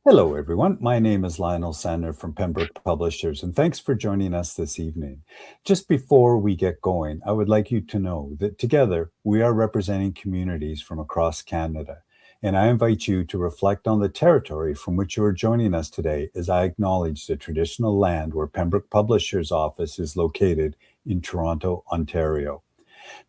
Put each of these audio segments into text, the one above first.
Hello, everyone. My name is Lionel Sander from Pembroke Publishers, and thanks for joining us this evening. Just before we get going, I would like you to know that together we are representing communities from across Canada. And I invite you to reflect on the territory from which you are joining us today as I acknowledge the traditional land where Pembroke Publishers office is located in Toronto, Ontario.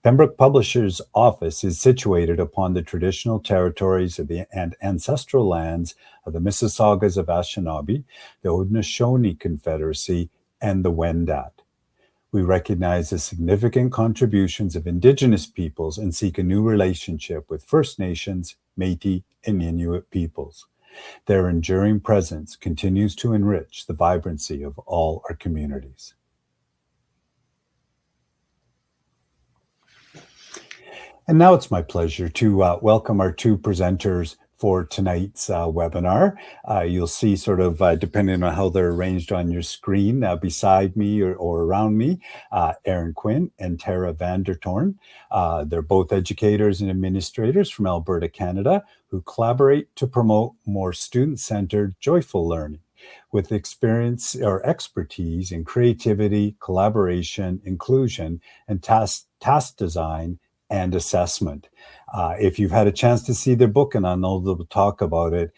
Pembroke Publishers' office is situated upon the traditional territories and ancestral lands of the Mississaugas of Anishinaabe, the Haudenosaunee Confederacy, and the Wendat. We recognize the significant contributions of Indigenous peoples and seek a new relationship with First Nations, Métis, and Inuit peoples. Their enduring presence continues to enrich the vibrancy of all our communities. And now it's my pleasure to welcome our two presenters for tonight's webinar. You'll see sort of, depending on how they're arranged on your screen, beside me or around me, Erin Quinn and Tara Vandertorn. They're both educators and administrators from Alberta, Canada, who collaborate to promote more student-centered, joyful learning with experience or expertise in creativity, collaboration, inclusion, and task design and assessment. If you've had a chance to see their book, and I know they'll talk about it,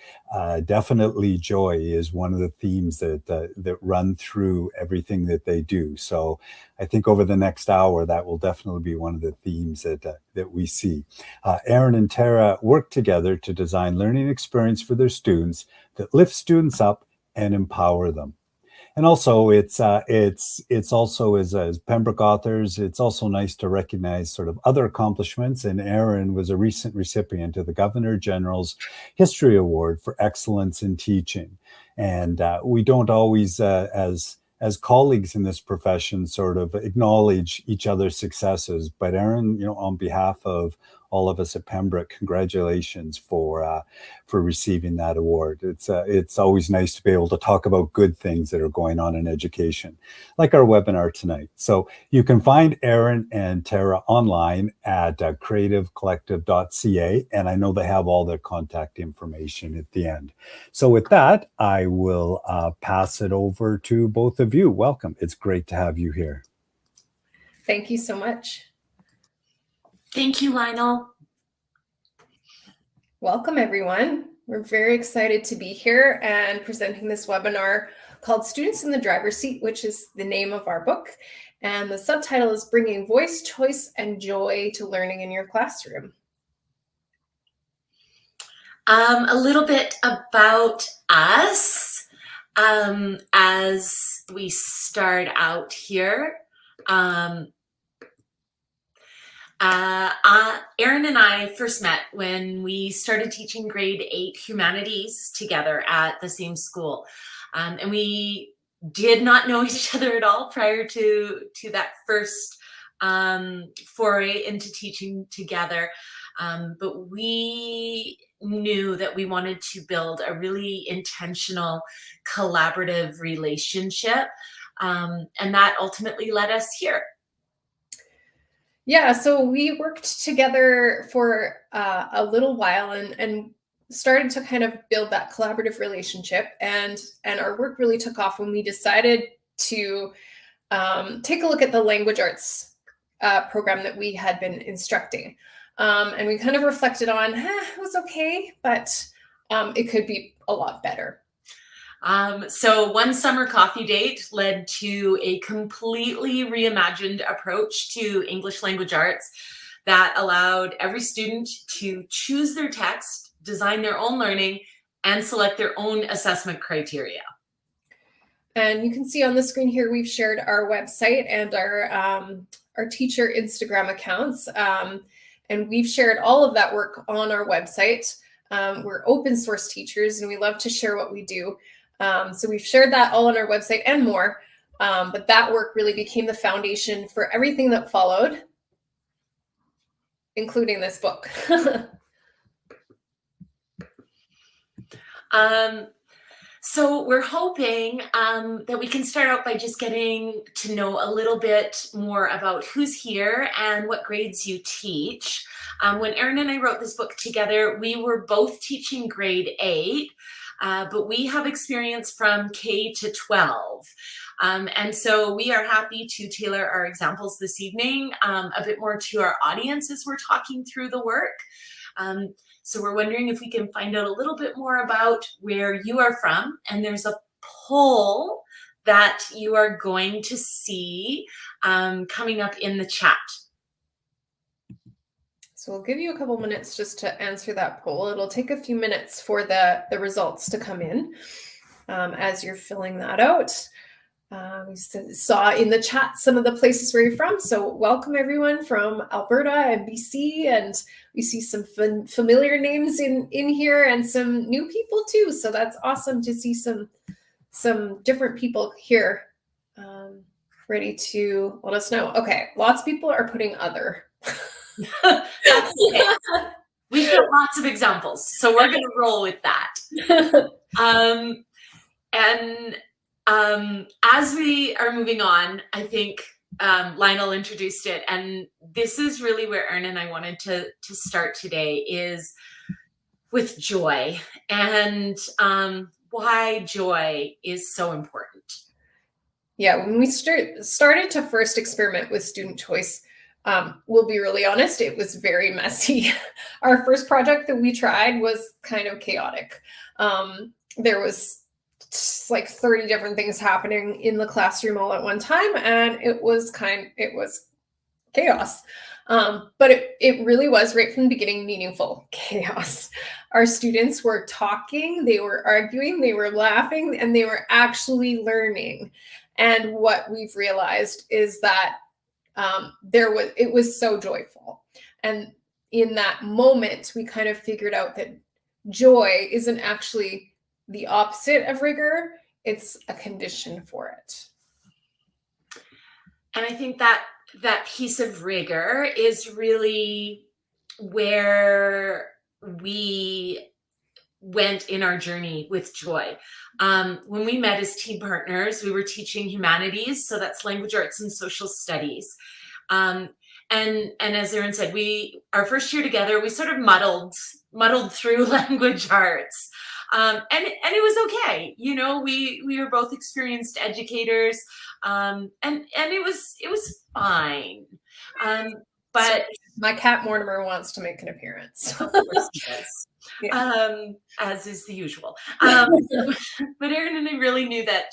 definitely joy is one of the themes that run through everything that they do. So I think over the next hour, that will definitely be one of the themes that we see. Erin and Tara work together to design learning experience for their students that lift students up and empower them. And also, it's also as Pembroke authors, it's also nice to recognize sort of other accomplishments. And Erin was a recent recipient of the Governor General's History Award for Excellence in Teaching. And we don't always, as colleagues in this profession, sort of acknowledge each other's successes. But Erin, on behalf of all of us at Pembroke, congratulations for receiving that award. It's always nice to be able to talk about good things that are going on in education, like our webinar tonight. So you can find Erin and Tara online at creativecollective.ca, and I know they have all their contact information at the end. So with that, I will pass it over to both of you. Welcome. It's great to have you here. Thank you so much. Thank you, Lionel. Welcome, everyone. We're very excited to be here and presenting this webinar called Students in the Driver's Seat, which is the name of our book. And the subtitle is Bringing Voice, Choice, and Joy to Learning in Your Classroom. A little bit about us as we start out here. Erin and I first met when we started teaching grade 8 humanities together at the same school. And we did not know each other at all prior to that first foray into teaching together. But we knew that we wanted to build a really intentional, collaborative relationship. And that ultimately led us here. Yeah, so we worked together for a little while and started to kind of build that collaborative relationship. And our work really took off when we decided to take a look at the language arts program that we had been instructing. And we kind of reflected on, it was okay, but it could be a lot better. So one summer coffee date led to a completely reimagined approach to English language arts that allowed every student to choose their text, design their own learning, and select their own assessment criteria. And you can see on the screen here, we've shared our website and our teacher Instagram accounts. And we've shared all of that work on our website. We're open source teachers and we love to share what we do. So we've shared that all on our website and more, but that work really became the foundation for everything that followed, including this book. So we're hoping that we can start out by just getting to know a little bit more about who's here and what grades you teach. When Erin and I wrote this book together, we were both teaching grade 8. but we have experience from K to 12. And so we are happy to tailor our examples this evening a bit more to our audience as we're talking through the work. So we're wondering if we can find out a little bit more about where you are from. And there's a poll that you are going to see coming up in the chat. So we'll give you a couple minutes just to answer that poll. It'll take a few minutes for the results to come in as you're filling that out. We saw in the chat some of the places where you're from. So welcome everyone from Alberta and BC. And we see some familiar names in here and some new people too. So that's awesome to see some different people here ready to let us know. Okay, lots of people are putting other. That's okay. We've got lots of examples, so we're going to roll with that. As we are moving on, I think Lionel introduced it, and this is really where Erin and I wanted to start today, is with joy and why joy is so important. Yeah, when we started to first experiment with student choice, we'll be really honest, it was very messy. Our first project that we tried was kind of chaotic. There was like 30 different things happening in the classroom all at one time, and it was chaos. But it really was right from the beginning meaningful chaos. Our students were talking, they were arguing, they were laughing, and they were actually learning. And what we've realized is that it was so joyful. And in that moment, we kind of figured out that joy isn't actually the opposite of rigor. It's a condition for it. And I think that piece of rigor is really where we went in our journey with joy. When we met as team partners, we were teaching humanities, so that's language arts and social studies. And as Erin said, our first year together, we sort of muddled through language arts. And it was okay. You know, we were both experienced educators, and it was fine. But my cat Mortimer wants to make an appearance. Of course he does. Yeah. As is the usual. But Erin and I really knew that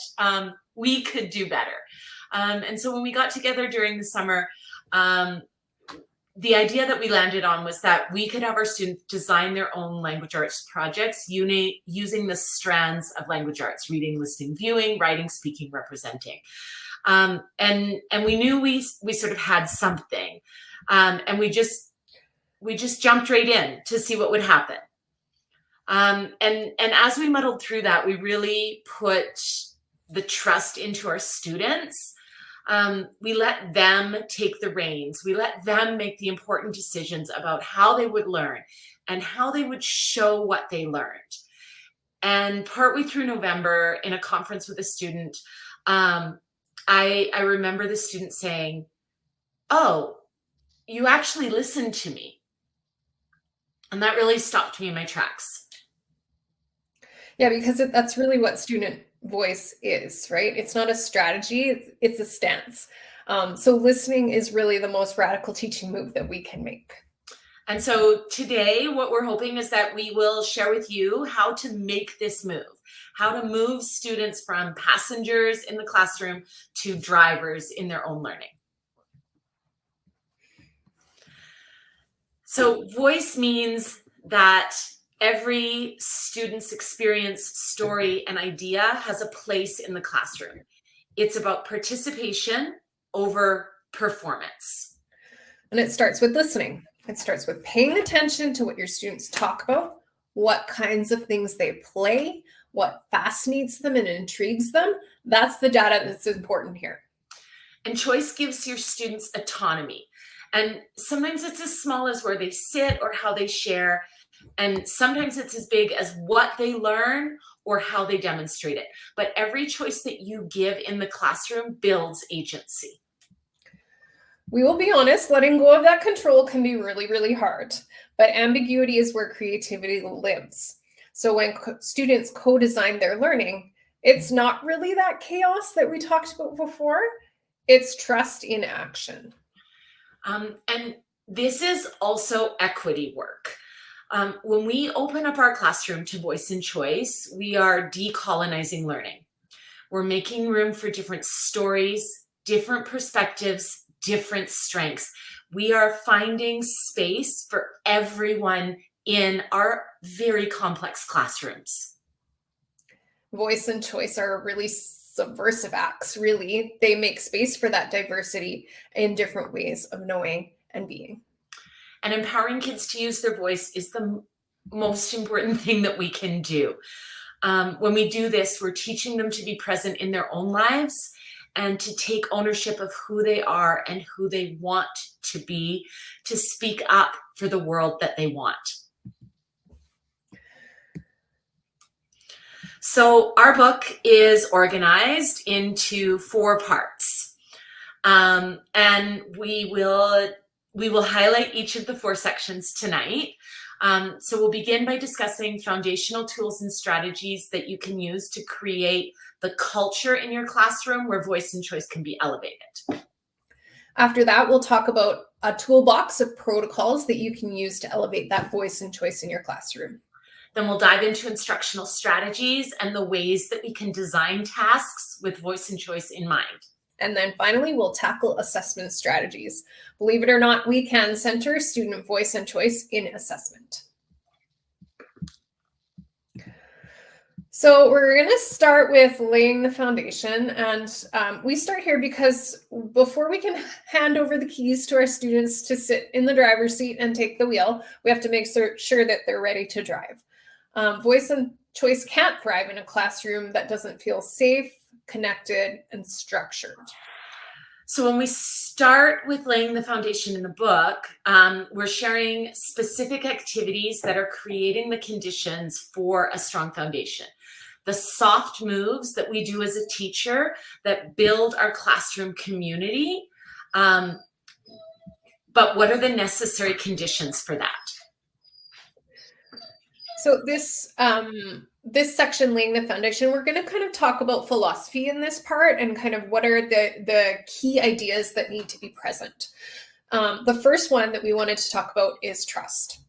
we could do better. And so when we got together during the summer, the idea that we landed on was that we could have our students design their own language arts projects using the strands of language arts: reading, listening, viewing, writing, speaking, representing. And we knew we sort of had something. And we just jumped right in to see what would happen. And as we muddled through that, we really put the trust into our students. We let them take the reins. We let them make the important decisions about how they would learn and how they would show what they learned. And partway through November, in a conference with a student, I remember the student saying, "Oh, you actually listened to me." And that really stopped me in my tracks. Yeah, because that's really what student voice is, right? It's not a strategy, it's a stance. So listening is really the most radical teaching move that we can make. And so today, what we're hoping is that we will share with you how to make this move, how to move students from passengers in the classroom to drivers in their own learning. So voice means that every student's experience, story, and idea has a place in the classroom. It's about participation over performance. And it starts with listening. It starts with paying attention to what your students talk about, what kinds of things they play, what fascinates them and intrigues them. That's the data that's important here. And choice gives your students autonomy. And sometimes it's as small as where they sit or how they share. And sometimes it's as big as what they learn or how they demonstrate it. But every choice that you give in the classroom builds agency. We will be honest, letting go of that control can be really, really hard. But ambiguity is where creativity lives. So when students co-design their learning, it's not really that chaos that we talked about before. It's trust in action. And this is also equity work. When we open up our classroom to voice and choice, we are decolonizing learning. We're making room for different stories, different perspectives, different strengths. We are finding space for everyone in our very complex classrooms. Voice and choice are really subversive acts, really. They make space for that diversity in different ways of knowing and being. And empowering kids to use their voice is the most important thing that we can do. When we do this, we're teaching them to be present in their own lives and to take ownership of who they are and who they want to be, to speak up for the world that they want. So our book is organized into 4 parts, and we will highlight each of the 4 sections tonight. So we'll begin by discussing foundational tools and strategies that you can use to create the culture in your classroom where voice and choice can be elevated. After that, we'll talk about a toolbox of protocols that you can use to elevate that voice and choice in your classroom. Then we'll dive into instructional strategies and the ways that we can design tasks with voice and choice in mind. And then finally, we'll tackle assessment strategies. Believe it or not, we can center student voice and choice in assessment. So we're going to start with laying the foundation. And we start here because before we can hand over the keys to our students to sit in the driver's seat and take the wheel, we have to make sure that they're ready to drive. Voice and choice can't thrive in a classroom that doesn't feel safe, connected, and structured. So when we start with laying the foundation in the book, we're sharing specific activities that are creating the conditions for a strong foundation. The soft moves that we do as a teacher that build our classroom community. But what are the necessary conditions for that? So this section, laying the foundation, we're going to kind of talk about philosophy in this part and kind of what are the key ideas that need to be present. The first one that we wanted to talk about is trust.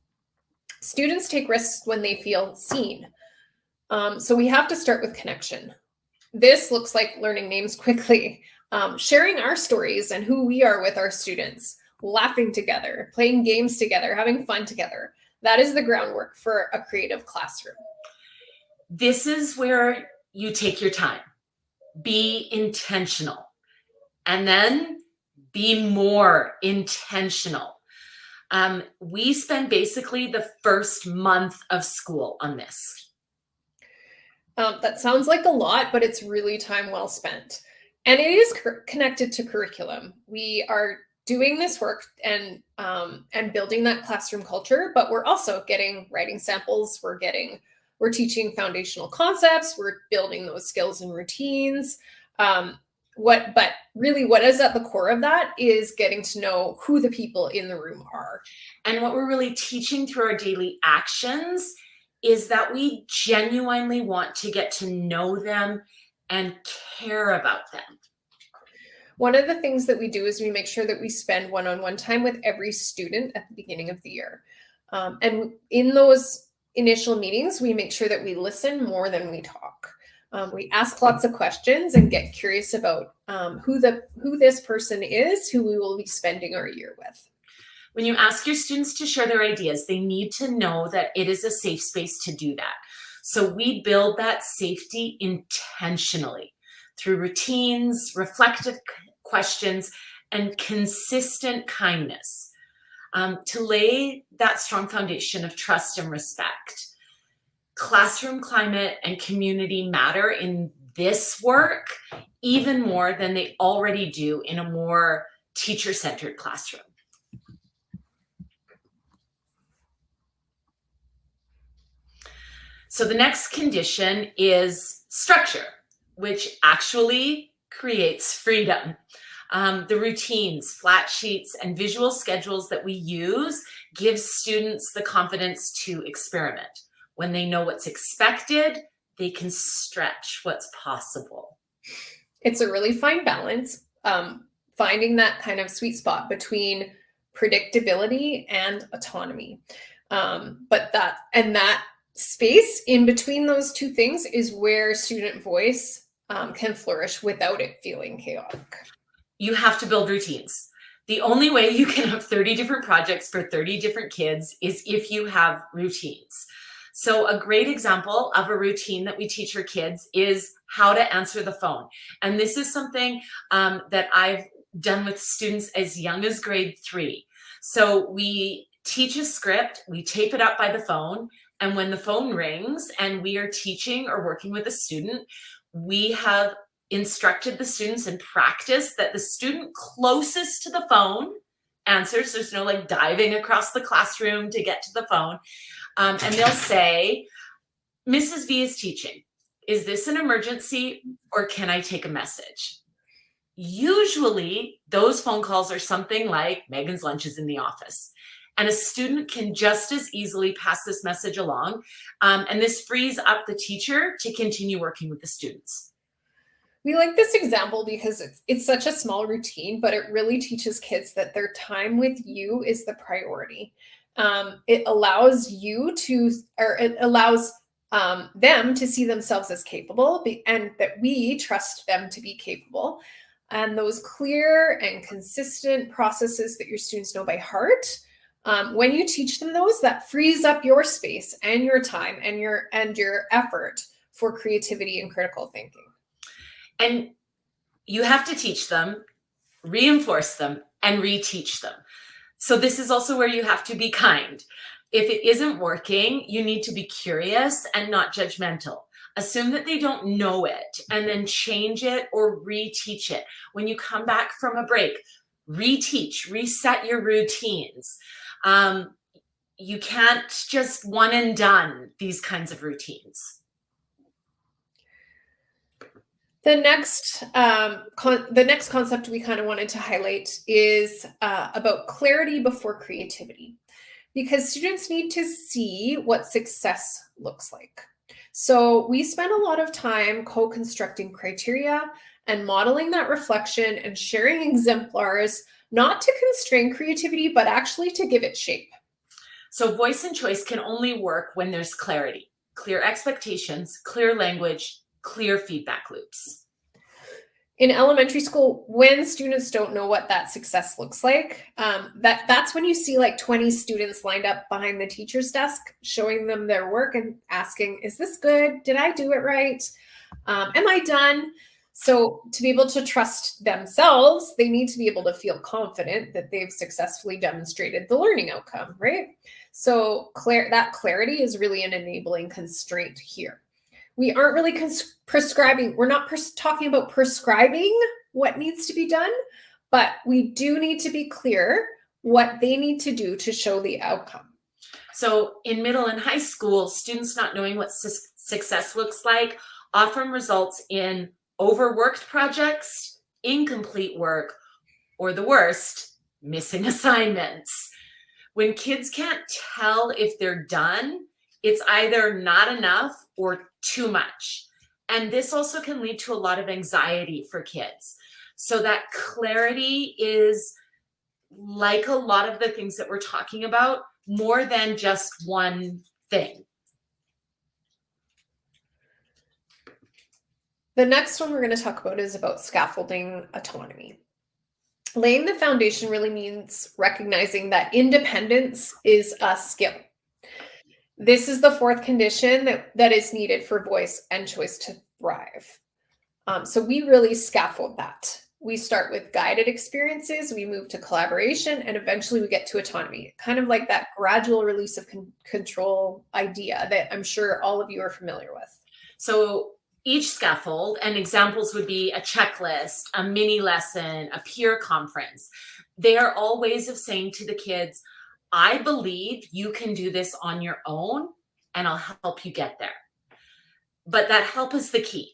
Students take risks when they feel seen. So we have to start with connection. This looks like learning names quickly, sharing our stories and who we are with our students, laughing together, playing games together, having fun together. That is the groundwork for a creative classroom. This is where you take your time. Be intentional. And then be more intentional. We spend basically the first month of school on this. That sounds like a lot, but it's really time well spent. And it is connected to curriculum. We are doing this work and building that classroom culture, but we're also getting writing samples. We're teaching foundational concepts. We're building those skills and routines. But really what is at the core of that is getting to know who the people in the room are. And what we're really teaching through our daily actions is that we genuinely want to get to know them and care about them. One of the things that we do is we make sure that we spend one-on-one time with every student at the beginning of the year. And in those initial meetings, we make sure that we listen more than we talk. We ask lots of questions and get curious about who this person is, who we will be spending our year with. When you ask your students to share their ideas, they need to know that it is a safe space to do that. So we build that safety intentionally through routines, reflective questions, and consistent kindness to lay that strong foundation of trust and respect. Classroom climate and community matter in this work even more than they already do in a more teacher-centered classroom. So the next condition is structure, which actually creates freedom. The routines, flat sheets, and visual schedules that we use give students the confidence to experiment. When they know what's expected, they can stretch what's possible. It's a really fine balance, finding that kind of sweet spot between predictability and autonomy. But that space in between those two things is where student voice can flourish without it feeling chaotic. You have to build routines. The only way you can have 30 different projects for 30 different kids is if you have routines. So a great example of a routine that we teach our kids is how to answer the phone. And this is something that I've done with students as young as grade 3. So we teach a script, we tape it up by the phone, and when the phone rings and we are teaching or working with a student, we have instructed the students in practice that the student closest to the phone answers. There's no like diving across the classroom to get to the phone. And they'll say, Mrs. V is teaching. Is this an emergency or can I take a message? Usually those phone calls are something like Megan's lunch is in the office. And a student can just as easily pass this message along. And this frees up the teacher to continue working with the students. We like this example because it's such a small routine, but it really teaches kids that their time with you is the priority. It allows them to see themselves as capable and that we trust them to be capable. And those clear and consistent processes that your students know by heart, when you teach them those, that frees up your space and your time and your effort for creativity and critical thinking. And you have to teach them, reinforce them, and reteach them. So this is also where you have to be kind. If it isn't working, you need to be curious and not judgmental. Assume that they don't know it and then change it or reteach it. When you come back from a break, reteach, reset your routines. You can't just one and done these kinds of routines. The next concept we kind of wanted to highlight is about clarity before creativity, because students need to see what success looks like. So we spend a lot of time co-constructing criteria and modeling that reflection and sharing exemplars, not to constrain creativity, but actually to give it shape. So voice and choice can only work when there's clarity, clear expectations, clear language, clear feedback loops. In elementary school, when students don't know what that success looks like, that's when you see like 20 students lined up behind the teacher's desk, showing them their work and asking, is this good? Did I do it right? Am I done? So to be able to trust themselves, they need to be able to feel confident that they've successfully demonstrated the learning outcome, right? So that clarity is really an enabling constraint here. We aren't really prescribing. We're not talking about prescribing what needs to be done, but we do need to be clear what they need to do to show the outcome. So in middle and high school, students not knowing what success looks like often results in overworked projects, incomplete work, or the worst, missing assignments. When kids can't tell if they're done, it's either not enough or too much. And this also can lead to a lot of anxiety for kids. So that clarity is, like a lot of the things that we're talking about, more than just one thing. The next one we're going to talk about is about scaffolding autonomy. Laying the foundation really means recognizing that independence is a skill. This is the fourth condition that is needed for voice and choice to thrive. So we really scaffold that. We start with guided experiences, we move to collaboration, and eventually we get to autonomy. Kind of like that gradual release of control idea that I'm sure all of you are familiar with. So each scaffold, and examples would be a checklist, a mini lesson, a peer conference. They are all ways of saying to the kids, I believe you can do this on your own, and I'll help you get there. But that help is the key.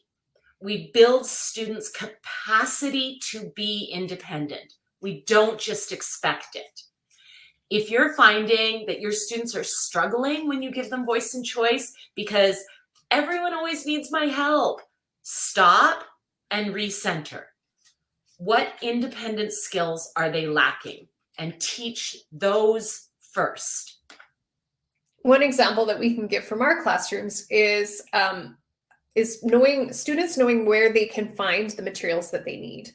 We build students' capacity to be independent. We don't just expect it. If you're finding that your students are struggling when you give them voice and choice because everyone always needs my help, stop and recenter. What independent skills are they lacking? And teach those first. One example that we can give from our classrooms is students knowing where they can find the materials that they need.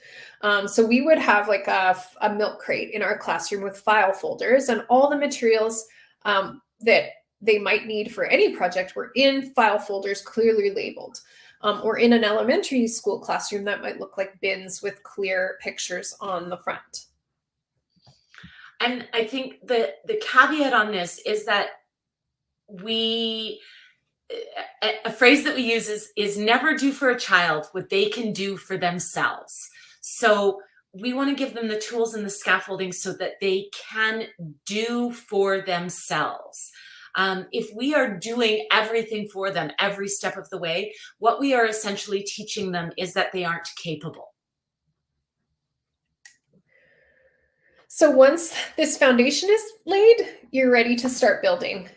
So we would have like a milk crate in our classroom with file folders, and all the materials that they might need for any project were in file folders clearly labeled. Or in an elementary school classroom, that might look like bins with clear pictures on the front. And I think the caveat on this is that a phrase that we use is never do for a child what they can do for themselves. So we want to give them the tools and the scaffolding so that they can do for themselves. If we are doing everything for them every step of the way, what we are essentially teaching them is that they aren't capable. So once this foundation is laid, you're ready to start building.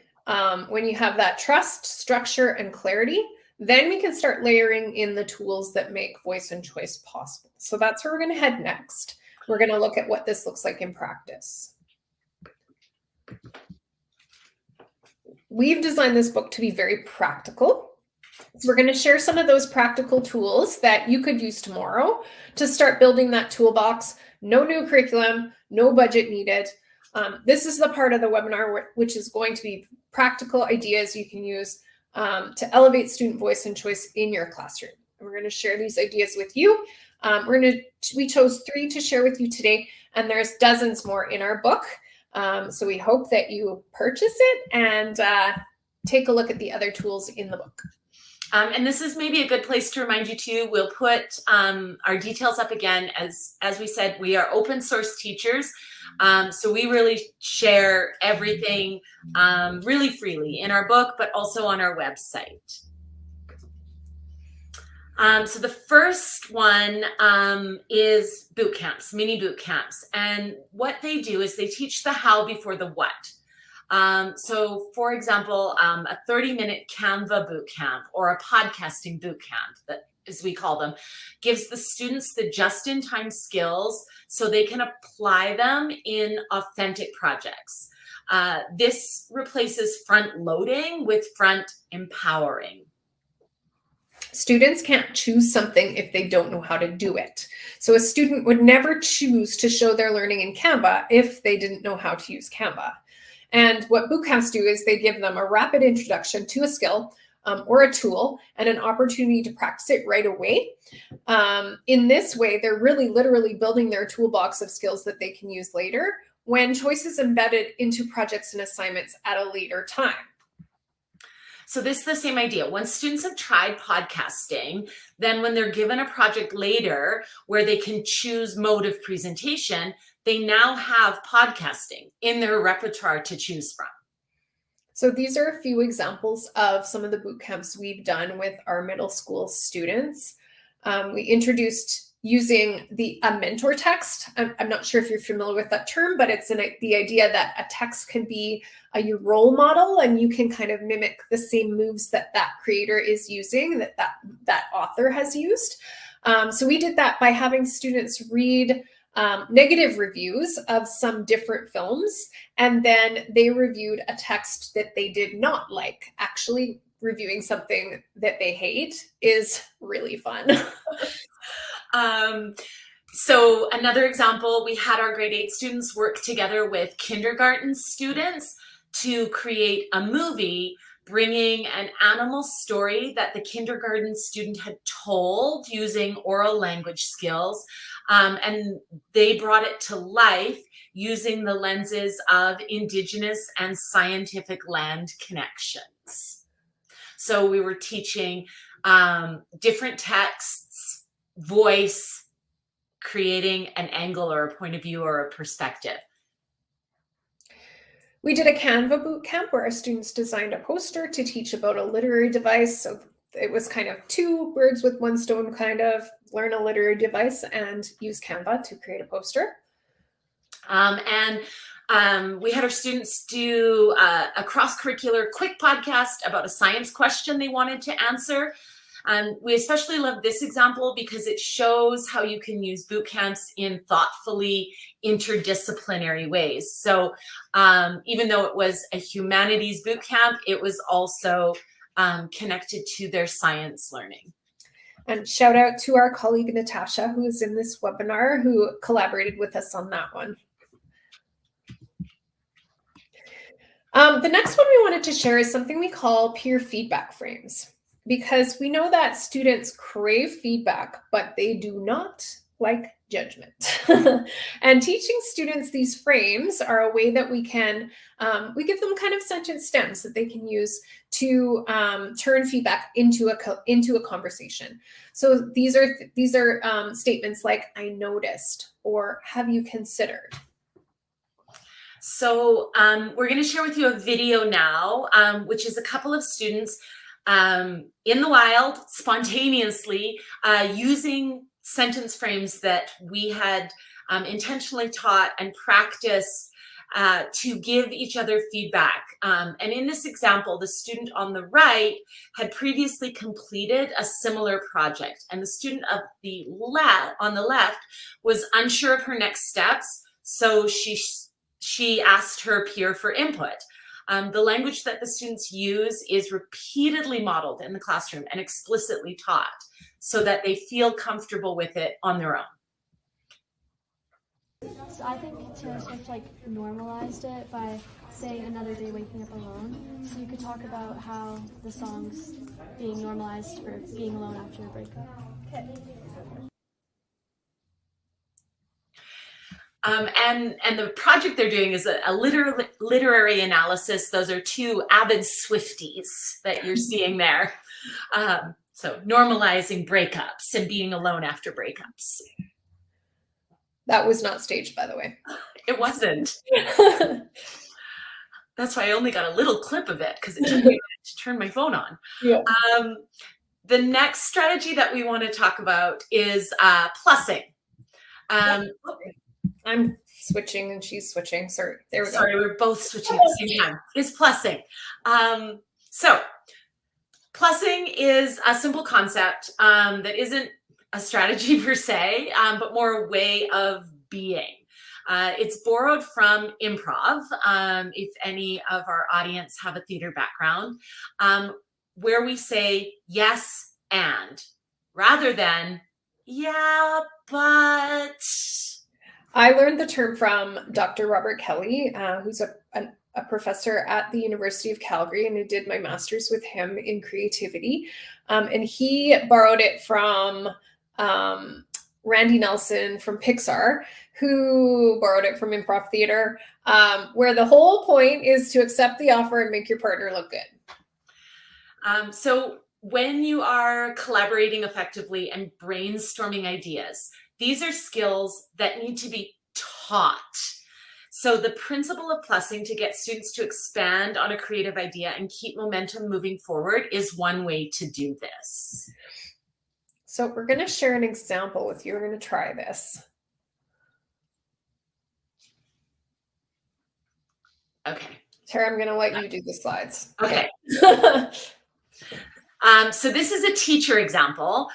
When you have that trust, structure, and clarity, then we can start layering in the tools that make voice and choice possible. So that's where we're going to head next. We're going to look at what this looks like in practice. We've designed this book to be very practical. So we're going to share some of those practical tools that you could use tomorrow to start building that toolbox. No new curriculum, no budget needed. This is the part of the webinar which is going to be practical ideas you can use to elevate student voice and choice in your classroom. And we're going to share these ideas with you. We chose 3 to share with you today, and there's dozens more in our book. So we hope that you purchase it and take a look at the other tools in the book. And this is maybe a good place to remind you too, we'll put our details up again. As we said, we are open source teachers. So we really share everything really freely in our book, but also on our website. So the first one is boot camps, mini boot camps. And what they do is they teach the how before the what. So for example, a 30-minute Canva boot camp or a podcasting boot camp, that as we call them, gives the students the just-in-time skills so they can apply them in authentic projects. This replaces front loading with front empowering. Students can't choose something if they don't know how to do it. So a student would never choose to show their learning in Canva if they didn't know how to use Canva. And what bootcamps do is they give them a rapid introduction to a skill or a tool and an opportunity to practice it right away. In this way, they're really literally building their toolbox of skills that they can use later when choice is embedded into projects and assignments at a later time. So this is the same idea. Once students have tried podcasting, then when they're given a project later where they can choose mode of presentation, they now have podcasting in their repertoire to choose from. So these are a few examples of some of the boot camps we've done with our middle school students. We introduced using a mentor text. I'm not sure if you're familiar with that term, but it's the idea that a text can be your role model, and you can kind of mimic the same moves that creator is using, that author has used. So we did that by having students read negative reviews of some different films, and then they reviewed a text that they did not like. Actually, reviewing something that they hate is really fun. So another example, we had our grade 8 students work together with kindergarten students to create a movie bringing an animal story that the kindergarten student had told using oral language skills. And they brought it to life using the lenses of Indigenous and scientific land connections. So we were teaching different texts, voice, creating an angle or a point of view or a perspective. We did a Canva boot camp where our students designed a poster to teach about a literary device. So it was kind of 2 birds with 1 stone, kind of learn a literary device and use Canva to create a poster. We had our students do a cross-curricular quick podcast about a science question they wanted to answer. We especially love this example because it shows how you can use boot camps in thoughtfully interdisciplinary ways. So even though it was a humanities boot camp, it was also connected to their science learning. And shout out to our colleague Natasha, who is in this webinar, who collaborated with us on that one. The next one we wanted to share is something we call peer feedback frames, because we know that students crave feedback, but they do not like judgment. And teaching students these frames are a way that we can, we give them kind of sentence stems that they can use to turn feedback into a conversation. So these are statements like, I noticed, or have you considered? So we're going to share with you a video now, which is a couple of students in the wild, spontaneously using sentence frames that we had intentionally taught and practiced to give each other feedback. And in this example, the student on the right had previously completed a similar project, and the student on the left was unsure of her next steps, so she asked her peer for input. The language that the students use is repeatedly modeled in the classroom and explicitly taught so that they feel comfortable with it on their own. So I think Taylor Swift normalized it by saying Another Day Waking Up Alone. So you could talk about how the song's being normalized for being alone after a breakup. Okay. And the project they're doing is a literary analysis. Those are two avid Swifties that you're seeing there. So normalizing breakups and being alone after breakups. That was not staged, by the way. It wasn't. That's why I only got a little clip of it, because it took me a minute to turn my phone on. Yeah. The next strategy that we want to talk about is plussing. I'm switching and she's switching. Sorry, there we go. Sorry, we're both switching at the same time. Is plussing. So plussing is a simple concept that isn't a strategy per se, but more a way of being. It's borrowed from improv, if any of our audience have a theater background, where we say yes and rather than yeah, but. I learned the term from Dr. Robert Kelly, who's a professor at the University of Calgary, and I did my master's with him in creativity. And he borrowed it from Randy Nelson from Pixar, who borrowed it from improv theater, where the whole point is to accept the offer and make your partner look good. So when you are collaborating effectively and brainstorming ideas, these are skills that need to be taught. So the principle of plussing to get students to expand on a creative idea and keep momentum moving forward is one way to do this. So we're going to share an example with you. We're going to try this. Okay. Tara, I'm going to let you do the slides. Okay. So this is a teacher example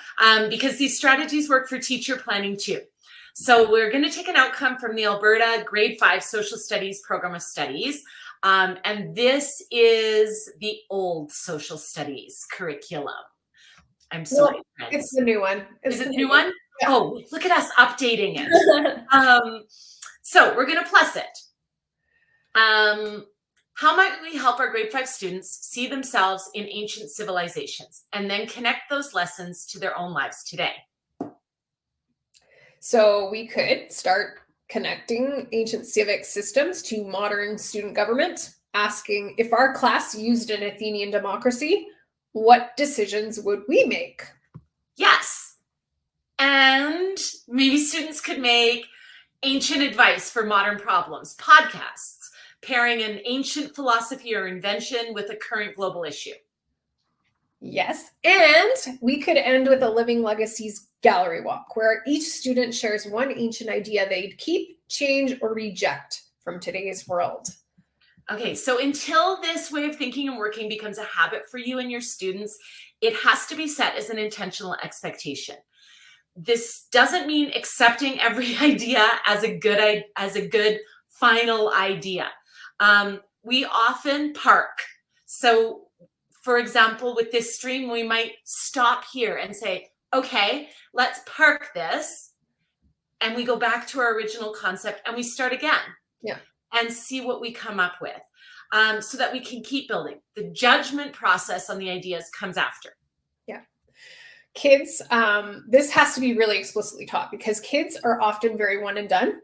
because these strategies work for teacher planning too. So we're going to take an outcome from the Alberta Grade 5 Social Studies Program of Studies. And this is the old social studies curriculum. I'm sorry. Well, it's the new one. Is it the new one? Yeah. Oh, look at us updating it. So we're going to plus it. How might we help our grade 5 students see themselves in ancient civilizations and then connect those lessons to their own lives today? So we could start connecting ancient civic systems to modern student government, asking if our class used an Athenian democracy, what decisions would we make? Yes. And maybe students could make ancient advice for modern problems, podcasts, pairing an ancient philosophy or invention with a current global issue. Yes. And we could end with a Living Legacies gallery walk, where each student shares one ancient idea they'd keep, change, or reject from today's world. Okay, so until this way of thinking and working becomes a habit for you and your students, it has to be set as an intentional expectation. This doesn't mean accepting every idea as a good final idea. We often park. So, for example, with this stream, we might stop here and say, okay, let's park this. And we go back to our original concept and we start again. Yeah. And see what we come up with, so that we can keep building. The judgment process on the ideas comes after. Yeah. Kids, this has to be really explicitly taught, because kids are often very one and done.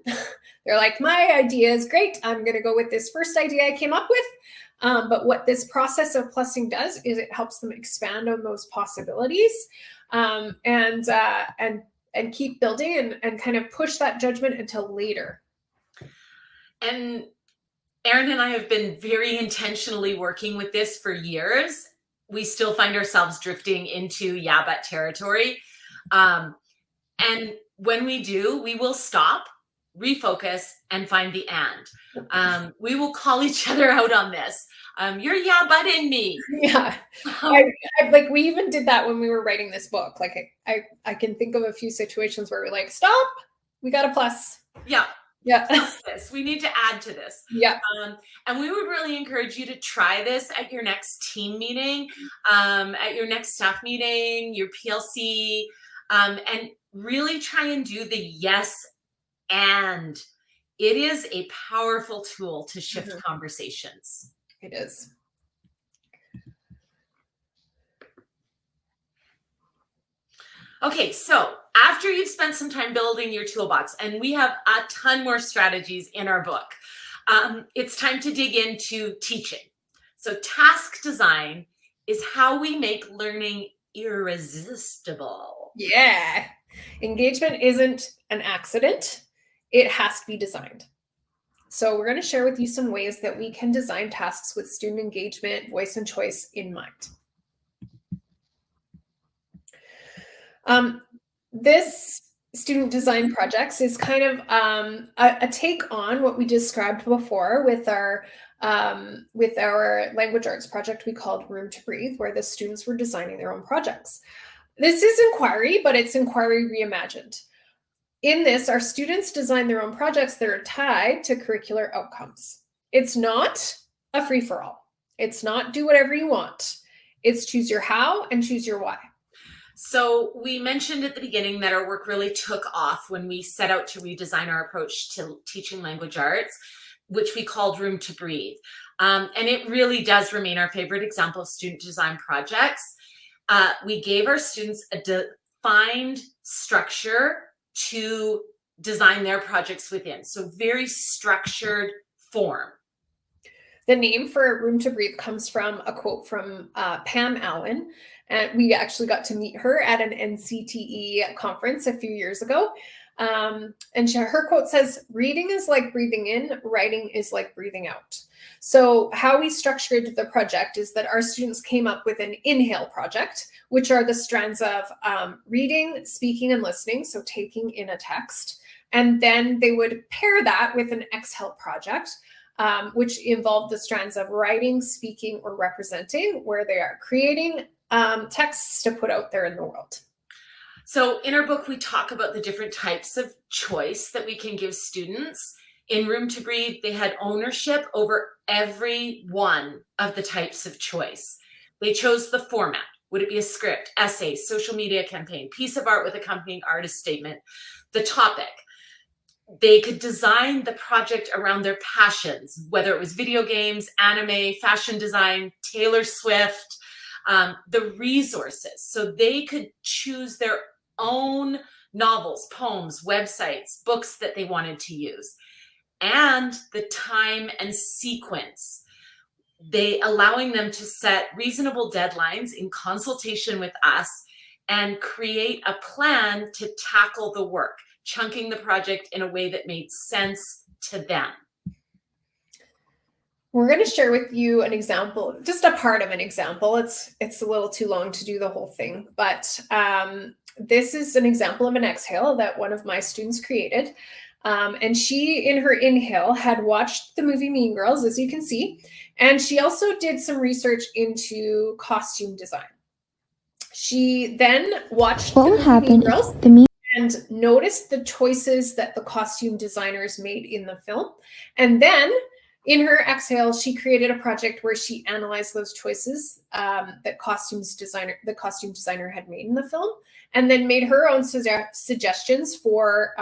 They're like, my idea is great. I'm going to go with this first idea I came up with. But what this process of plussing does is it helps them expand on those possibilities, and keep building and kind of push that judgment until later. And Erin and I have been very intentionally working with this for years. We still find ourselves drifting into yeah, but territory. And when we do, we will stop, refocus, and find the and. We will call each other out on this. You're yeah, but in me. Yeah. We even did that when we were writing this book. Like I can think of a few situations where we're like, stop, we got a plus. Yeah. Yeah. This. We need to add to this. Yeah. And we would really encourage you to try this at your next team meeting, at your next staff meeting, your PLC, and really try and do the yes and. It is a powerful tool to shift conversations. It is. Okay, so after you've spent some time building your toolbox, and we have a ton more strategies in our book, it's time to dig into teaching. So task design is how we make learning irresistible. Yeah. Engagement isn't an accident. It has to be designed. So we're going to share with you some ways that we can design tasks with student engagement, voice, and choice in mind. This student design projects is kind of a take on what we described before with our language arts project we called Room to Breathe, where the students were designing their own projects. This is inquiry, but it's inquiry reimagined. In this, our students design their own projects that are tied to curricular outcomes. It's not a free-for-all. It's not do whatever you want. It's choose your how and choose your why. So we mentioned at the beginning that our work really took off when we set out to redesign our approach to teaching language arts, which we called Room to Breathe. And it really does remain our favorite example of student design projects. We gave our students a defined structure to design their projects within. So very structured form. The name for Room to Breathe comes from a quote from Pam Allen. And we actually got to meet her at an NCTE conference a few years ago. And her quote says, reading is like breathing in, writing is like breathing out. So how we structured the project is that our students came up with an inhale project, which are the strands of reading, speaking, and listening, so taking in a text. And then they would pair that with an exhale project, which involved the strands of writing, speaking, or representing, where they are creating texts to put out there in the world. So in our book, we talk about the different types of choice that we can give students. In Room to Breathe, they had ownership over every one of the types of choice. They chose the format. Would it be a script, essay, social media campaign, piece of art with accompanying artist statement? The topic. They could design the project around their passions, whether it was video games, anime, fashion design, Taylor Swift, the resources. So they could choose their own novels, poems, websites, books that they wanted to use, and the time and sequence. They allowing them to set reasonable deadlines in consultation with us and create a plan to tackle the work, chunking the project in a way that made sense to them. We're going to share with you an example, just a part of an example. It's a little too long to do the whole thing, but this is an example of an exhale that one of my students created. And she, in her inhale, had watched the movie Mean Girls, as you can see, and she also did some research into costume design. She then watched What the would movie happen Mean if Girls the mean and noticed the choices that the costume designers made in the film. And then in her exhale, she created a project where she analyzed those choices that the costume designer had made in the film, and then made her own suggestions for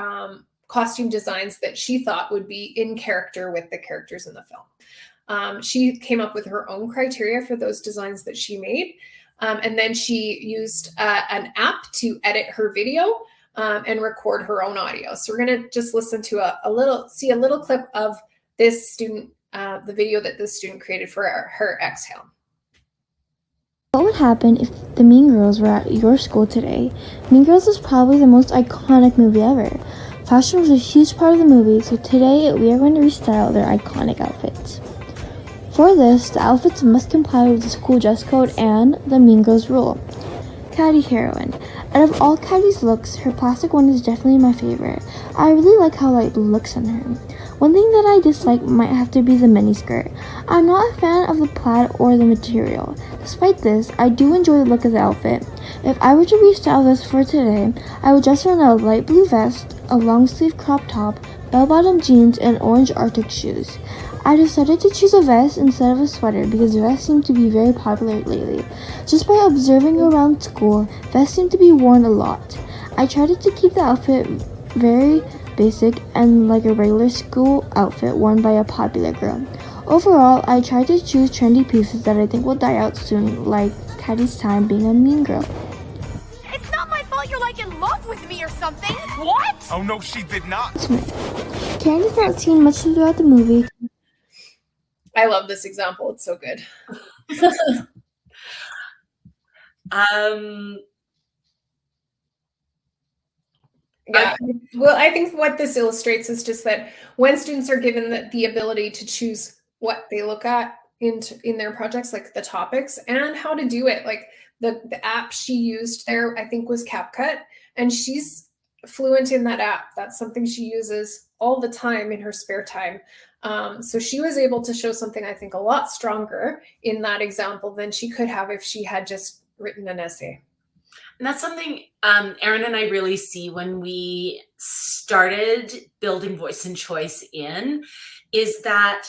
costume designs that she thought would be in character with the characters in the film. She came up with her own criteria for those designs that she made. And then she used an app to edit her video and record her own audio. So we're going to just listen to a little clip of this student, the video that this student created for her exhale. What would happen if the Mean Girls were at your school today? Mean Girls is probably the most iconic movie ever. Fashion was a huge part of the movie, so today we are going to restyle their iconic outfits. For this, the outfits must comply with the school dress code and the Mean Girls rule. Caddy heroine. Out of all Caddy's looks, her plastic one is definitely my favorite. I really like how it looks on her. One thing that I dislike might have to be the miniskirt. I'm not a fan of the plaid or the material. Despite this, I do enjoy the look of the outfit. If I were to restyle this for today, I would dress her in a light blue vest, a long sleeve crop top, bell-bottom jeans, and orange Arctic shoes. I decided to choose a vest instead of a sweater because vests seem to be very popular lately. Just by observing around school, vests seem to be worn a lot. I tried to keep the outfit very basic and like a regular school outfit worn by a popular girl. Overall, I tried to choose trendy pieces that I think will die out soon, like Caddy's time being a mean girl. It's not my fault you're like in love with me or something. What? Oh no, she did not. Karen is not seen much throughout the movie. I love this example. It's so good. Yeah. Well, I think what this illustrates is just that when students are given the ability to choose what they look at in their projects, like the topics and how to do it, like the app she used there, I think was CapCut, and she's fluent in that app. That's something she uses all the time in her spare time. So she was able to show something, I think, a lot stronger in that example than she could have if she had just written an essay. And that's something Erin and I really see when we started building Voice and Choice is that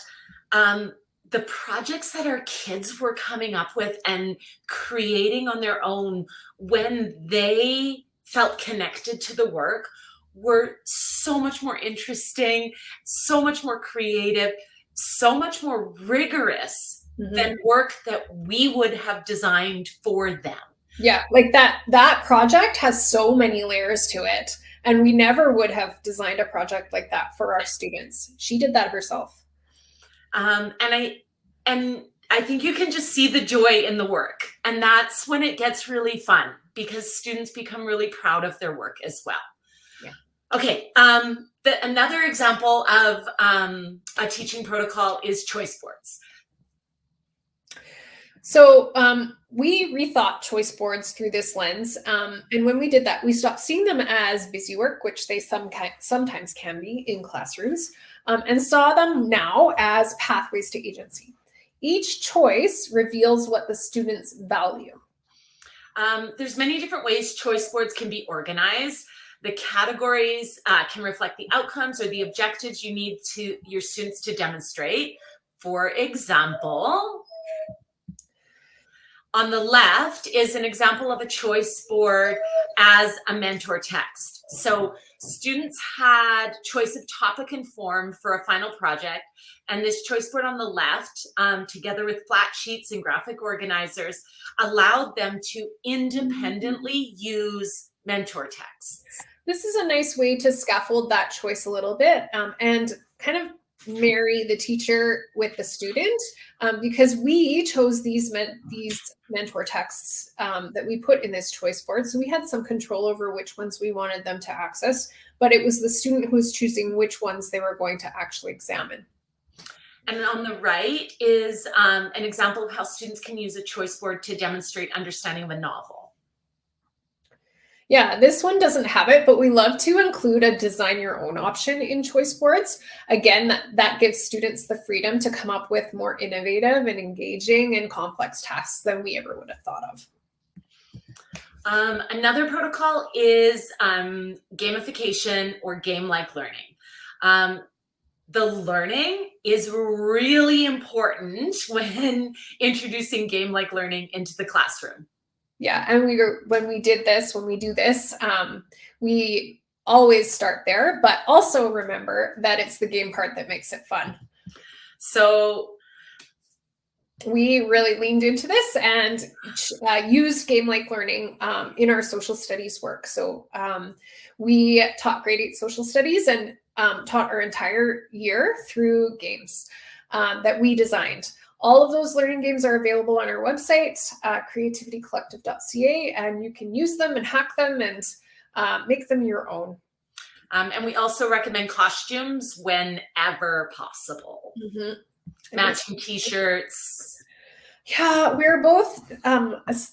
the projects that our kids were coming up with and creating on their own when they felt connected to the work were so much more interesting, so much more creative, so much more rigorous than work that we would have designed for them. Yeah, like that project has so many layers to it, and we never would have designed a project like that for our students. She did that herself. And I think you can just see the joy in the work, and that's when it gets really fun because students become really proud of their work as well. Yeah. Okay. Another example of a teaching protocol is choice boards. So we rethought choice boards through this lens. And when we did that, we stopped seeing them as busy work, which they sometimes can be in classrooms, and saw them now as pathways to agency. Each choice reveals what the students value. There's many different ways choice boards can be organized. The categories can reflect the outcomes or the objectives you need your students to demonstrate. For example, on the left is an example of a choice board as a mentor text. So students had choice of topic and form for a final project. And this choice board on the left, together with flat sheets and graphic organizers, allowed them to independently use mentor texts. This is a nice way to scaffold that choice a little bit and kind of marry the teacher with the student, because we chose these mentor texts that we put in this choice board. So we had some control over which ones we wanted them to access, but it was the student who was choosing which ones they were going to actually examine. And on the right is an example of how students can use a choice board to demonstrate understanding of a novel. Yeah, this one doesn't have it, but we love to include a design your own option in choice boards. Again, that gives students the freedom to come up with more innovative and engaging and complex tasks than we ever would have thought of. Another protocol is gamification or game-like learning. The learning is really important when introducing game-like learning into the classroom. Yeah, and when we do this, we always start there, but also remember that it's the game part that makes it fun. So we really leaned into this and used game-like learning in our social studies work. So we taught grade 8 social studies and taught our entire year through games that we designed. All of those learning games are available on our website, creativitycollective.ca, and you can use them and hack them and make them your own. And we also recommend costumes whenever possible. Matching t-shirts. Yeah, we're both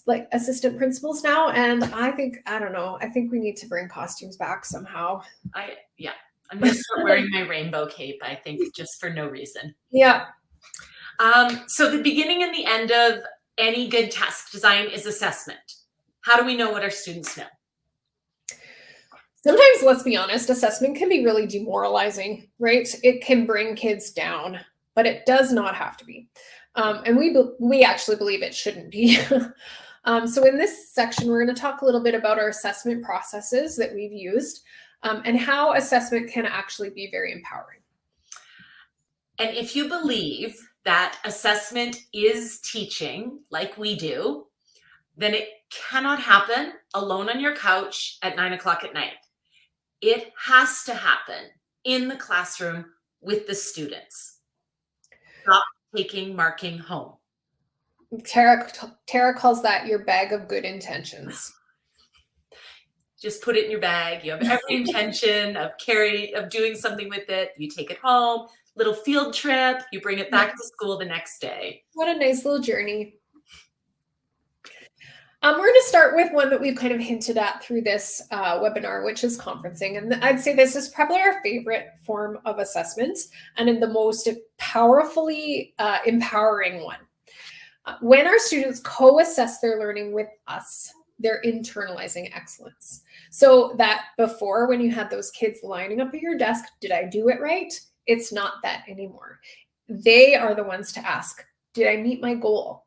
like assistant principals now, and I think we need to bring costumes back somehow. I'm gonna start wearing my rainbow cape, I think, just for no reason. Yeah. So the beginning and the end of any good task design is assessment. How do we know what our students know? Sometimes, let's be honest, assessment can be really demoralizing, right? It can bring kids down, but it does not have to be. And we actually believe it shouldn't be. So in this section, we're going to talk a little bit about our assessment processes that we've used and how assessment can actually be very empowering. And if you believe that assessment is teaching, like we do, then it cannot happen alone on your couch at 9 o'clock at night. It has to happen in the classroom with the students. Stop taking marking home. Tara calls that your bag of good intentions. Just put it in your bag. You have every intention of doing something with it. You take it home, little field trip, you bring it back to school the next day. What a nice little journey. We're going to start with one that we've kind of hinted at through this webinar, which is conferencing. And I'd say this is probably our favorite form of assessment and in the most powerfully empowering one. When our students co-assess their learning with us, they're internalizing excellence. So that before, when you had those kids lining up at your desk, did I do it right? It's not that anymore. They are the ones to ask, did I meet my goal?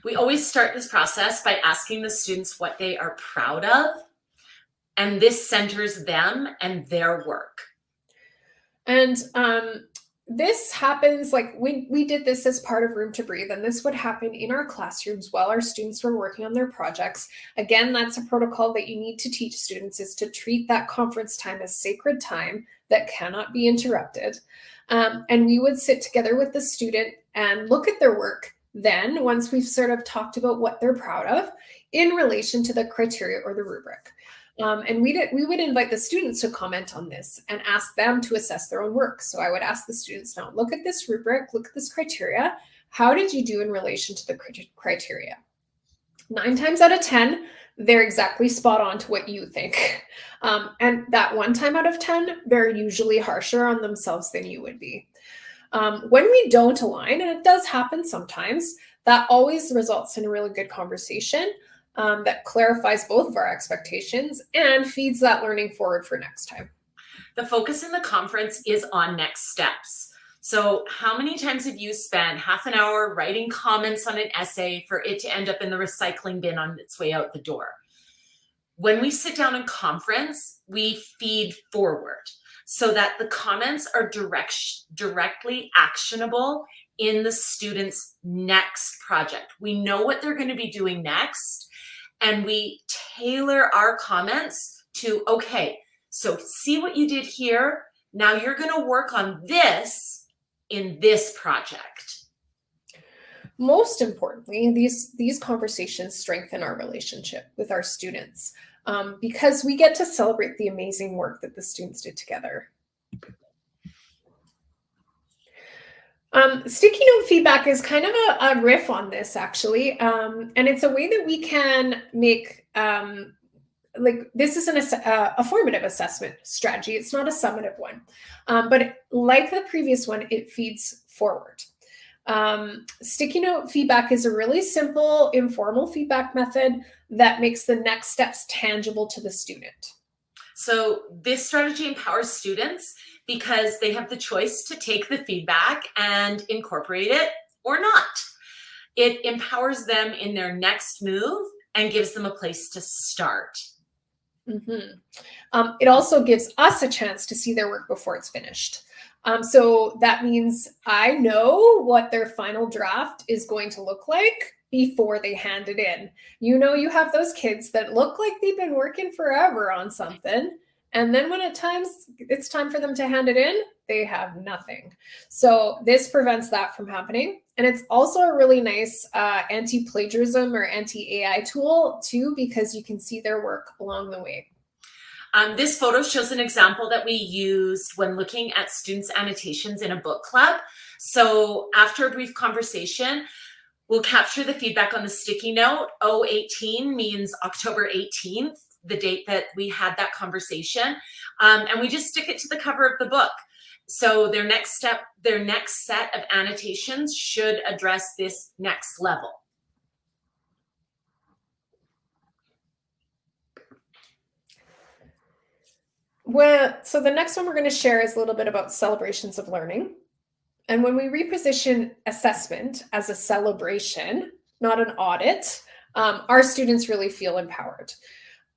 We always start this process by asking the students what they are proud of, and this centers them and their work. And this happens, like we did this as part of Room to Breathe, and this would happen in our classrooms while our students were working on their projects. Again, that's a protocol that you need to teach students, is to treat that conference time as sacred time that cannot be interrupted. And we would sit together with the student and look at their work. Then, once we've sort of talked about what they're proud of in relation to the criteria or the rubric. And we would invite the students to comment on this and ask them to assess their own work. So I would ask the students, now look at this rubric, look at this criteria. How did you do in relation to the criteria? 9 times out of 10, they're exactly spot on to what you think. And that 1 time out of 10, they're usually harsher on themselves than you would be. When we don't align, and it does happen sometimes, that always results in a really good conversation that clarifies both of our expectations and feeds that learning forward for next time. The focus in the conference is on next steps. So how many times have you spent half an hour writing comments on an essay for it to end up in the recycling bin on its way out the door? When we sit down in conference, we feed forward so that the comments are directly actionable in the student's next project. We know what they're going to be doing next, and we tailor our comments to, okay, so see what you did here. Now you're going to work on this in this project. Most importantly, these conversations strengthen our relationship with our students because we get to celebrate the amazing work that the students did together. Sticky note feedback is kind of a riff on this, actually. And it's a way that we can make, this is a formative assessment strategy. It's not a summative one. But like the previous one, it feeds forward. Sticky note feedback is a really simple, informal feedback method that makes the next steps tangible to the student. So this strategy empowers students because they have the choice to take the feedback and incorporate it or not. It empowers them in their next move and gives them a place to start. Mm-hmm. It also gives us a chance to see their work before it's finished. So that means I know what their final draft is going to look like before they hand it in. You know, you have those kids that look like they've been working forever on something, and then when it's time for them to hand it in, they have nothing. So this prevents that from happening. And it's also a really nice anti-plagiarism or anti-AI tool too, because you can see their work along the way. This photo shows an example that we used when looking at students' annotations in a book club. So after a brief conversation, we'll capture the feedback on the sticky note. 018 means October 18th, the date that we had that conversation. And we just stick it to the cover of the book. So their next set of annotations should address this next level. Well, so the next one we're going to share is a little bit about celebrations of learning. And when we reposition assessment as a celebration, not an audit, our students really feel empowered.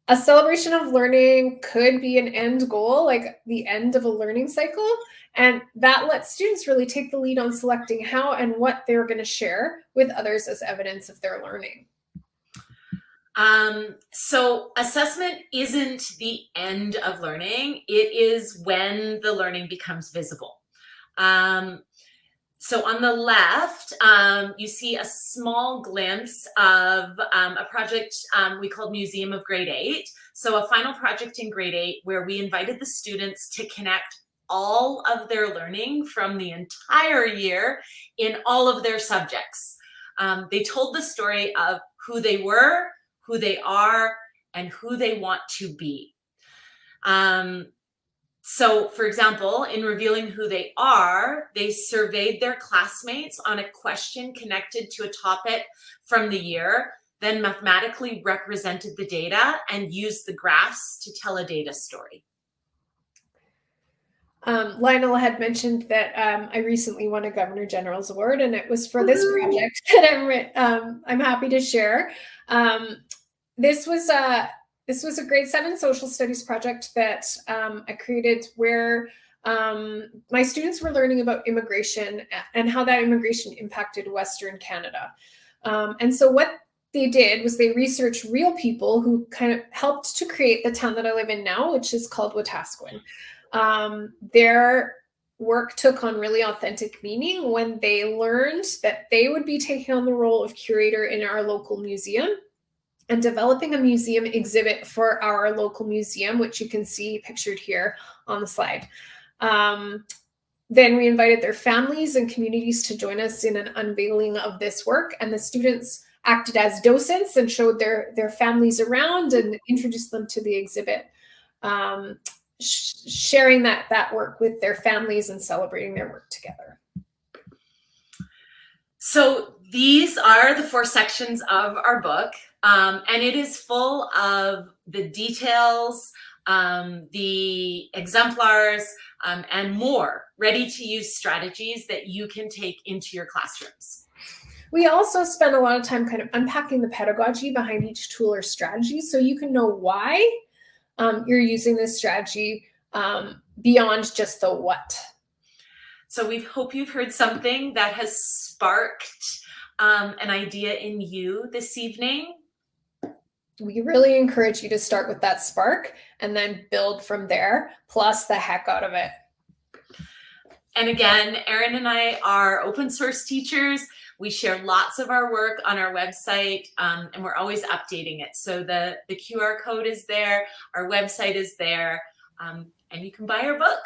A celebration of learning could be an end goal, like the end of a learning cycle. And that lets students really take the lead on selecting how and what they're going to share with others as evidence of their learning. So assessment isn't the end of learning. It is when the learning becomes visible. So on the left, you see a small glimpse of a project we called Museum of Grade 8. So a final project in grade 8 where we invited the students to connect all of their learning from the entire year in all of their subjects. They told the story of who they were, who they are, and who they want to be. So, for example, in revealing who they are, they surveyed their classmates on a question connected to a topic from the year, then mathematically represented the data and used the graphs to tell a data story. Lionel had mentioned that I recently won a Governor General's Award, and it was for this project that I'm happy to share. This was a grade 7 social studies project that I created where my students were learning about immigration and how that immigration impacted Western Canada. And so what they did was they researched real people who kind of helped to create the town that I live in now, which is called Wetaskiwin. Their work took on really authentic meaning when they learned that they would be taking on the role of curator in our local museum and developing a museum exhibit for our local museum, which you can see pictured here on the slide. Then we invited their families and communities to join us in an unveiling of this work, and the students acted as docents and showed their families around and introduced them to the exhibit, sharing that work with their families and celebrating their work together. So these are the 4 sections of our book, and it is full of the details, the exemplars, and more ready-to-use strategies that you can take into your classrooms. We also spend a lot of time kind of unpacking the pedagogy behind each tool or strategy so you can know why you're using this strategy beyond just the what. So we hope you've heard something that has sparked an idea in you this evening. We really encourage you to start with that spark and then build from there, plus the heck out of it. And again, Erin and I are open source teachers. We share lots of our work on our website, and we're always updating it. So the QR code is there, our website is there, and you can buy our book.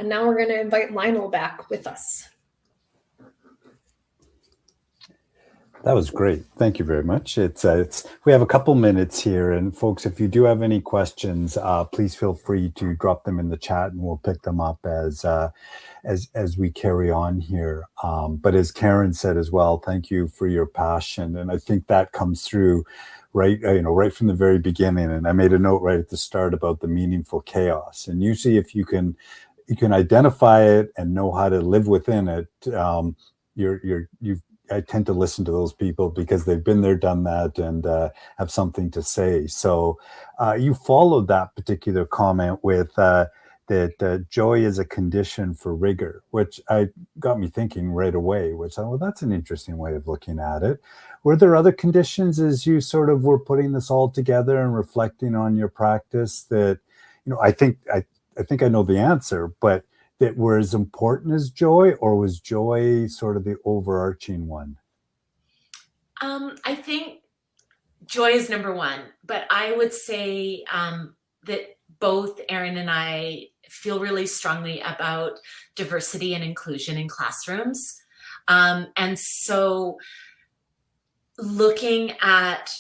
And now we're going to invite Lionel back with us. That was great. Thank you very much. We have a couple minutes here, and folks, if you do have any questions, please feel free to drop them in the chat, and we'll pick them up as we carry on here. But as Karen said as well, thank you for your passion, and I think that comes through right from the very beginning. And I made a note right at the start about the meaningful chaos. And usually, if you can identify it and know how to live within it, I tend to listen to those people because they've been there, done that, and have something to say. So you followed that particular comment with that joy is a condition for rigor, which got me thinking right away, which well, that's an interesting way of looking at it. Were there other conditions as you sort of were putting this all together and reflecting on your practice that, I think I know the answer, but that were as important as joy, or was joy sort of the overarching one? I think joy is number one, but I would say that both Erin and I feel really strongly about diversity and inclusion in classrooms. And so looking at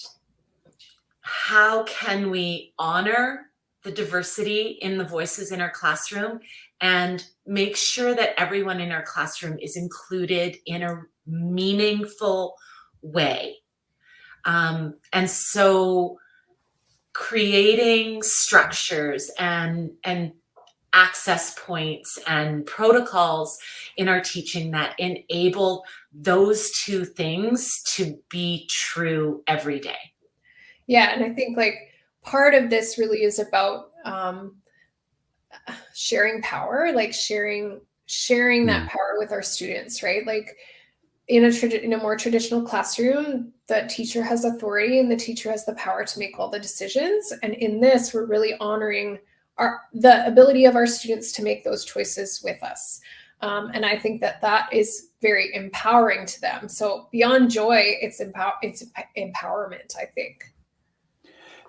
how can we honor the diversity in the voices in our classroom and make sure that everyone in our classroom is included in a meaningful way. And so creating structures and access points and protocols in our teaching that enable those two things to be true every day. Yeah, and I think part of this really is about sharing power, sharing that power with our students, right? In a more traditional classroom, the teacher has authority and the teacher has the power to make all the decisions. And in this, we're really honoring the ability of our students to make those choices with us. And I think that is very empowering to them. So beyond joy, it's empowerment, I think.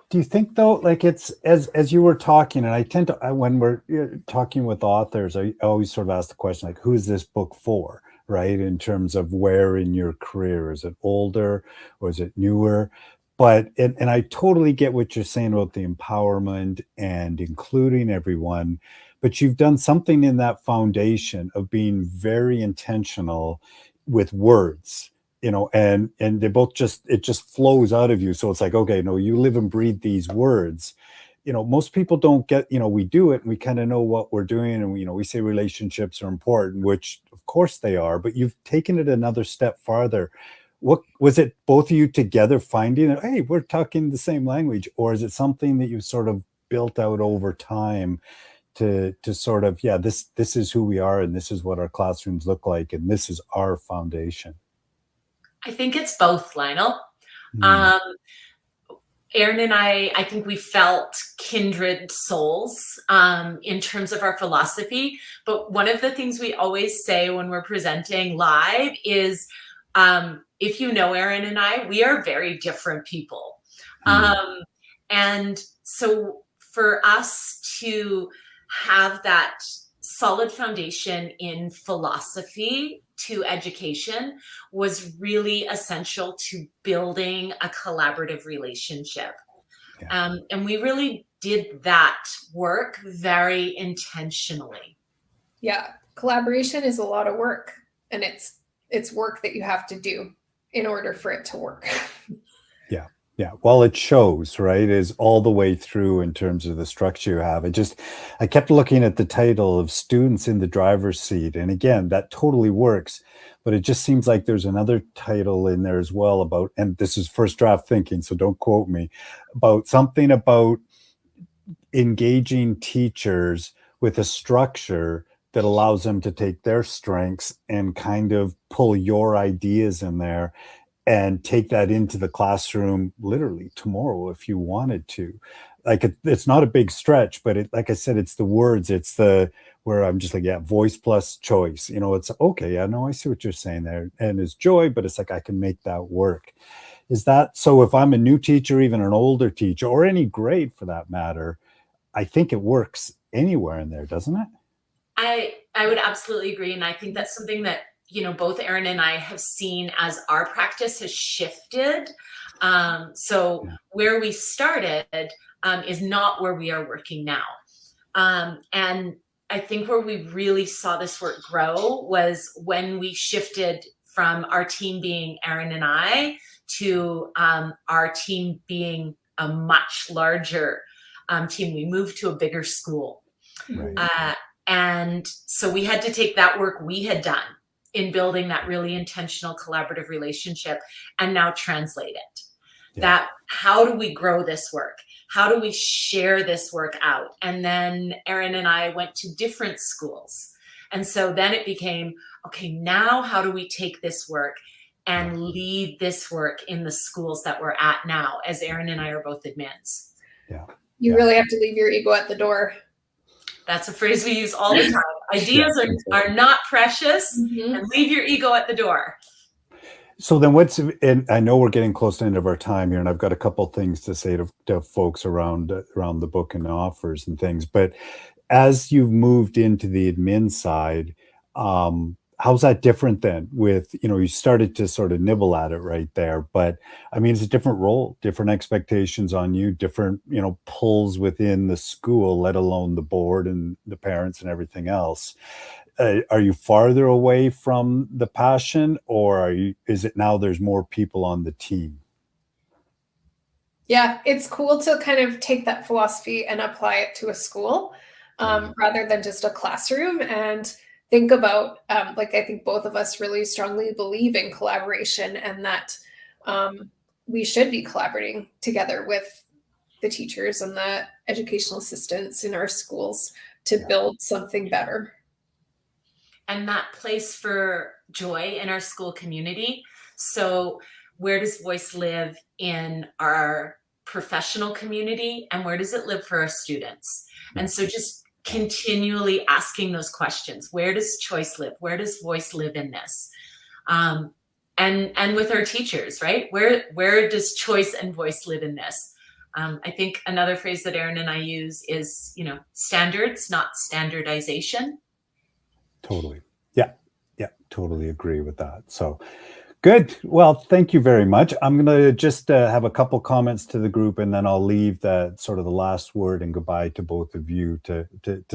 Do you think though, it's as you were talking, and I tend to, when we're talking with authors, I always sort of ask the question, who is this book for, right? In terms of where in your career, is it older or is it newer? But, and I totally get what you're saying about the empowerment and including everyone, but you've done something in that foundation of being very intentional with words. And they both it just flows out of you. So it's okay, no, you live and breathe these words. Most people don't get, we do it and we kind of know what we're doing. And we say relationships are important, which of course they are, but you've taken it another step farther. What was it, both of you together finding it, hey, we're talking the same language, or is it something that you sort of built out over time to sort of, this is who we are and this is what our classrooms look like and this is our foundation? I think it's both, Lionel. Erin and I think we felt kindred souls in terms of our philosophy. But one of the things we always say when we're presenting live is, if you know Erin and I, we are very different people. And so for us to have that solid foundation in philosophy to education was really essential to building a collaborative relationship. Yeah. And we really did that work very intentionally. Yeah, collaboration is a lot of work, and it's work that you have to do in order for it to work. Yeah. Well, it shows, right, is all the way through in terms of the structure you have. I kept looking at the title of Students in the Driver's Seat. And again, that totally works, but it just seems like there's another title in there as well about, and this is first draft thinking, so don't quote me, about something about engaging teachers with a structure that allows them to take their strengths and kind of pull your ideas in there and take that into the classroom literally tomorrow if you wanted to. It's not a big stretch, but like I said, it's the words, it's where I'm just voice plus choice. It's okay. I know, I see what you're saying there. And it's joy, but it's I can make that work. Is that so? If I'm a new teacher, even an older teacher, or any grade for that matter, I think it works anywhere in there, doesn't it? I would absolutely agree. And I think that's something that, both Erin and I have seen as our practice has shifted. So where we started is not where we are working now. And I think where we really saw this work grow was when we shifted from our team being Erin and I to our team being a much larger team. We moved to a bigger school. Right. And so we had to take that work we had done in building that really intentional collaborative relationship and now translate it. That how do we grow this work? How do we share this work out? And then Erin and I went to different schools. And so then it became, okay, now how do we take this work and lead this work in the schools that we're at now, as Erin and I are both admins. You really have to leave your ego at the door. That's a phrase we use all the time. Ideas are not precious, and leave your ego at the door. So then and I know we're getting close to the end of our time here, and I've got a couple things to say to folks around the book and offers and things, but as you've moved into the admin side, how's that different then with, you started to sort of nibble at it right there, but I mean, it's a different role, different expectations on you, different, pulls within the school, let alone the board and the parents and everything else. Are you farther away from the passion, or is it now there's more people on the team? Yeah, it's cool to kind of take that philosophy and apply it to a school rather than just a classroom, and think about, I think both of us really strongly believe in collaboration, and that we should be collaborating together with the teachers and the educational assistants in our schools to build something better. And that place for joy in our school community. So where does voice live in our professional community, and where does it live for our students? And so just continually asking those questions. Where does choice live? Where does voice live in this? And with our teachers, right? Where does choice and voice live in this? I think another phrase that Erin and I use is, standards, not standardization. Totally. Yeah, totally agree with that. So good. Well, thank you very much. I'm going to just have a couple comments to the group, and then I'll leave the sort of the last word and goodbye to both of you to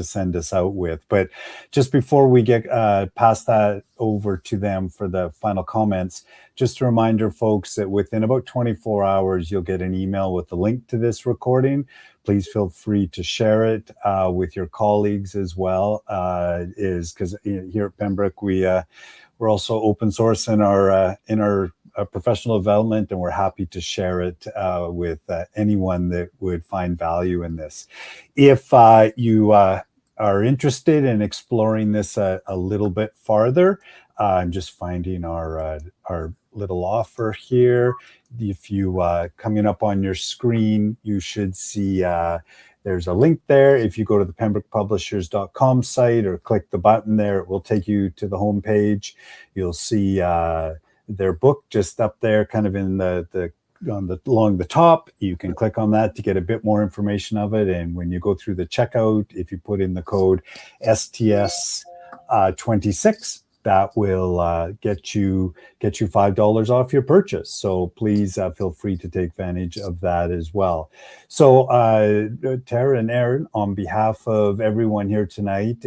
send us out with. But just before we get past that over to them for the final comments, just a reminder, folks, that within about 24 hours, you'll get an email with the link to this recording. Please feel free to share it with your colleagues as well, because here at Pembroke, we're also open source in our professional development, and we're happy to share it with anyone that would find value in this. If you are interested in exploring this a little bit farther, I'm just finding our little offer here. If you coming up on your screen, you should see there's a link there. If you go to the pembrokepublishers.com site or click the button there, it will take you to the homepage. You'll see their book just up there, kind of in along the top. You can click on that to get a bit more information of it. And when you go through the checkout, if you put in the code STS26, that will get you $5 off your purchase. So please feel free to take advantage of that as well. So Tara and Erin, on behalf of everyone here tonight,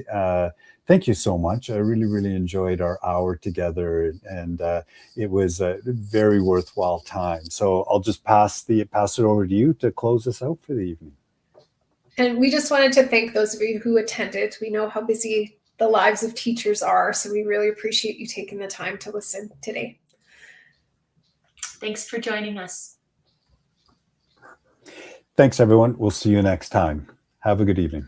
thank you so much. I really, really enjoyed our hour together, and it was a very worthwhile time. So I'll just pass it over to you to close us out for the evening. And we just wanted to thank those of you who attended. We know how busy the lives of teachers are, so we really appreciate you taking the time to listen today. Thanks for joining us. Thanks, everyone. We'll see you next time. Have a good evening.